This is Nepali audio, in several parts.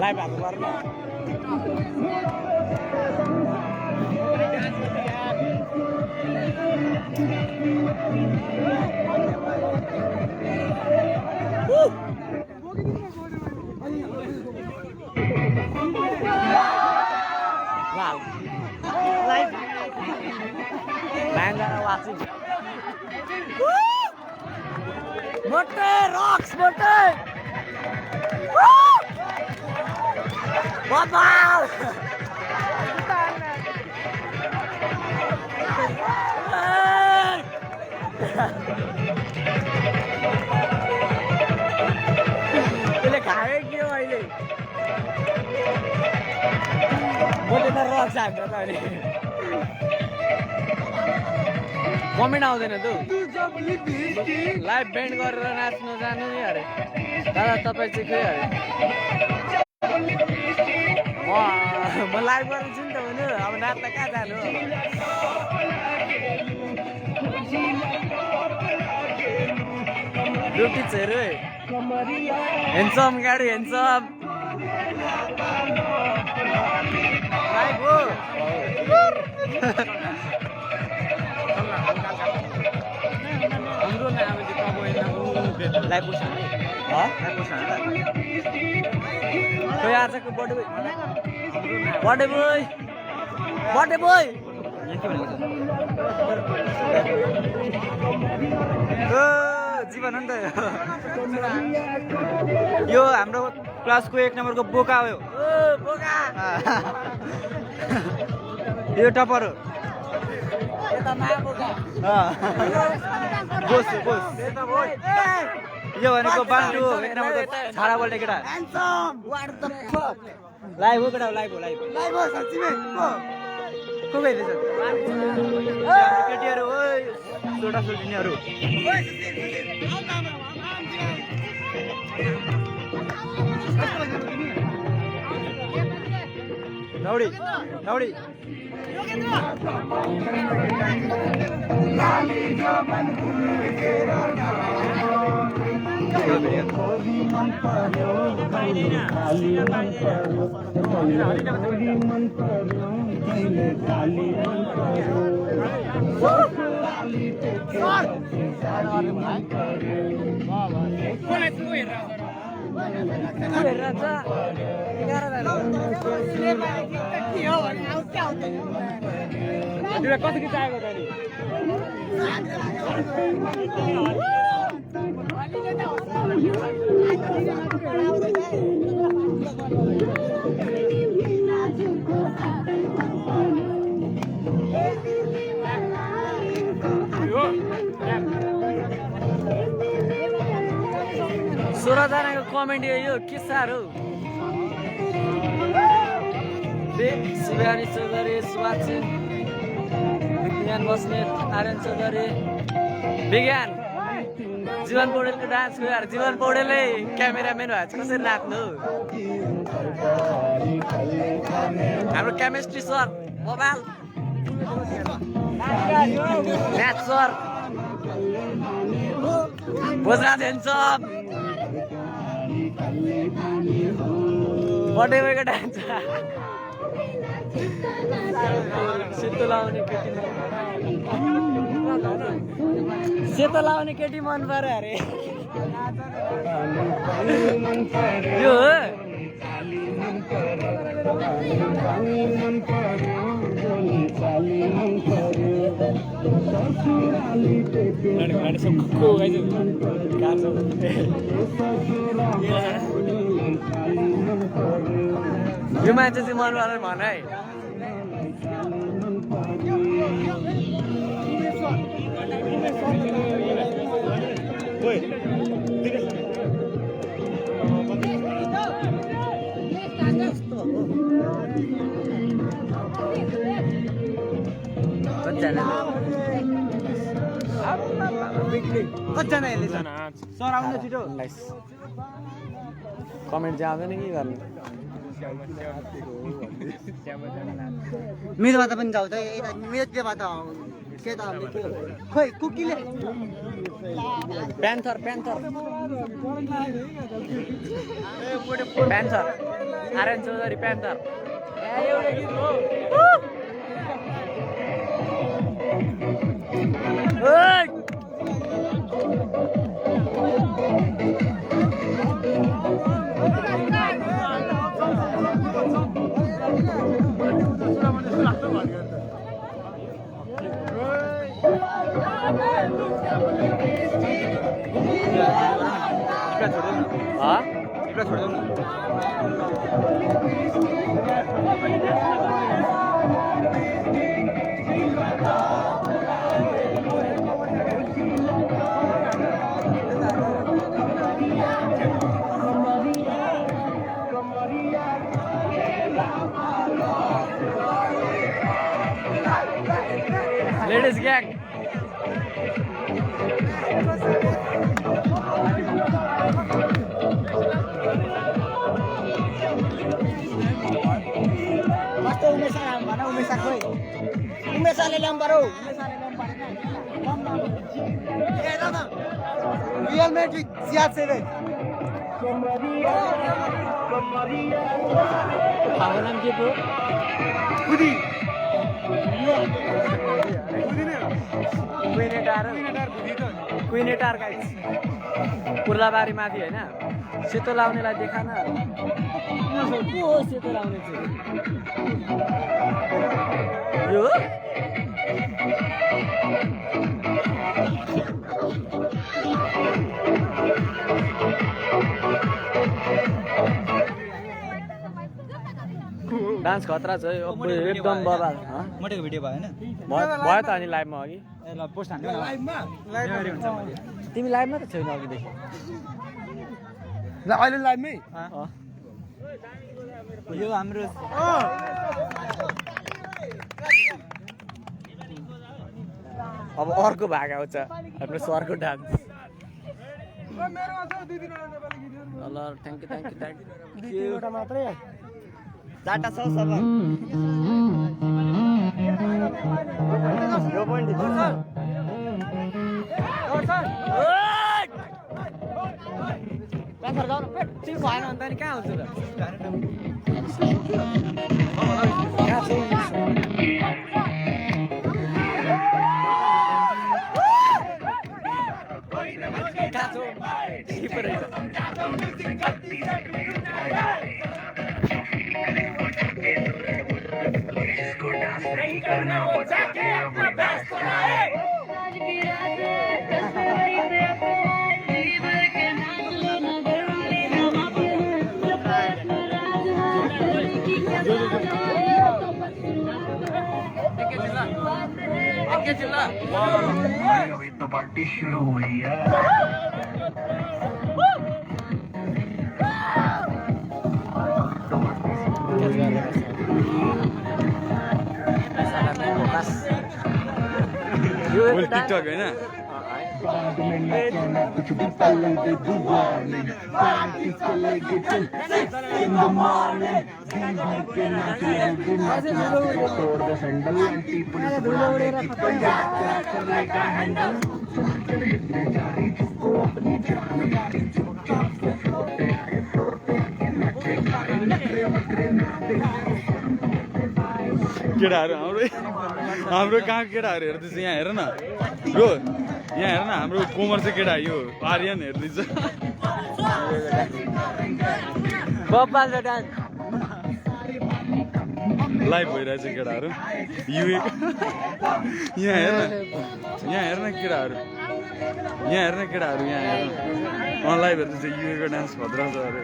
लाइभ हाल्नु पर्ने wow live man watching motor rocks motor wow त्यसले खाए के हो अहिले मोटे त रक्स हाम्रो त अहिले कमेन्ट आउँदैन त लाइभ बेन्ड गरेर नाच्नु जानु नि अरे दादा तपाईँ चाहिँ के अरे म लाइभ गर्छु नि त भन्नु अब नाच्दा कहाँ जानु ड्युटी हेर्नु हेन्सम गाडी हेन्सम लाइभ हो हाम्रो नाम चाहिँ लाइभ पोस्ट खोइ आजको बर्थडे बोय जीवन हो नि त यो हाम्रो क्लासको 1 नम्बरको बोका हो बोका यो टपर हो यो भनेको बान्टु 1 नम्बरको छाडा बोल्ने केटा लाइभ हो केटा लाइभ हो साँच्चीमै को गइरहेछ केटीहरू ओइ छोटा छोटिनीहरू नौडी कति चाहिएको त नि सोह्र जनाको कमेन्ट यो के साह्रो शिवानी चौधरी सुभाष विज्ञान बस्नेत आर्यन चौधरी विज्ञान जीवन पौडेलको डान्सको यार जीवन पौडेलै क्यामेराम्यान भएको कसरी नाच्नु हाम्रो chemistry sir mobile math sir Bhojraj handsome बर्थडेको डान्स सेतो लाउने केटी मन पर्यो अरे यो यो मान्छे चाहिँ मन परेन भन है कतिजना यसले सर आउनु छिटो कमेन्ट चाहिँ आउँदैन के गर्नु मेरोबाट पनि जाऊ त मेरोबाट के त खोइ कुकीले panther panther panther Aryan Chaudhary panther Ladies gang. मस्त उमेशा भन उमेशा खोइ उमेशाले ल्याउँ पऱ्यो रियल म्याड्रिड CR7 हाम्रो नाम के थियो कुदी क्विनेटार गाइस कुर्लाबारी माथि हैन सेतो लाउनेलाई देखा न को हो सेतो लाउने चाहिँ यो डान्स खतरा छ एकदम बबाल मटेको भिडियो भयो हैन भयो त अनि लाइभमा अघि ए ल पोस्ट हान्नु लाइभमा हुन्छ मैले तिमी लाइभमा त छैन अघिदेखि ल अहिले लाइभमै यो हाम्रो अब अर्को भाग आउँछ हाम्रो सरको डान्स ल थ्याङ्क यू एउटा मात्रै डाटा छ सर यो पोइन्ट प्यान्थर जाउँ ठिक भएन भने त नि कहाँ आउँछु त तो पार्टी शुरू हुई है टिकटक हैन कुछ भी पल दे दुआने किसके लेके चल इन द मॉर्निंग के नाच लगे तोड़ दे हैंडल एंटी पुलिस बुलाने की तैयार करेगा हैंडल जारी जिसको अपनी जान यारी चुपचाप से फ्लोटे आए फ्लोटे नचे नचे नचे केटाहरू हाम्रो कहाँ केटाहरू हेर्दैछ यहाँ हेर न ब्रो यहाँ हेर न हाम्रो कोमर चाहिँ केटा यो आर्यन हेर्दैछ लाइभ भइरहेछ केटाहरू यहाँ हेर न केटाहरू यहाँ हेर्न केटाहरू यहाँ हेर्न लाइभ हेर्दैछ युएको डान्स भद्रा छ अरे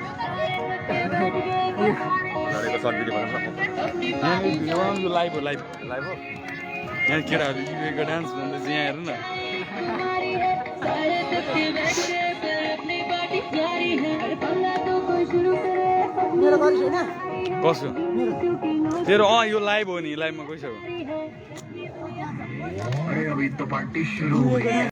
लाइभ हो लाइभ लाइभ हो यहाँ केटाहरू युएको डान्स भन्दैछ यहाँ हेर्नु न मेरो गरिस् होइन कसो तेरो यो लाइभ हो नि लाइभमा गइसक्यो अरे अभी तो पार्टी शुरू हुई है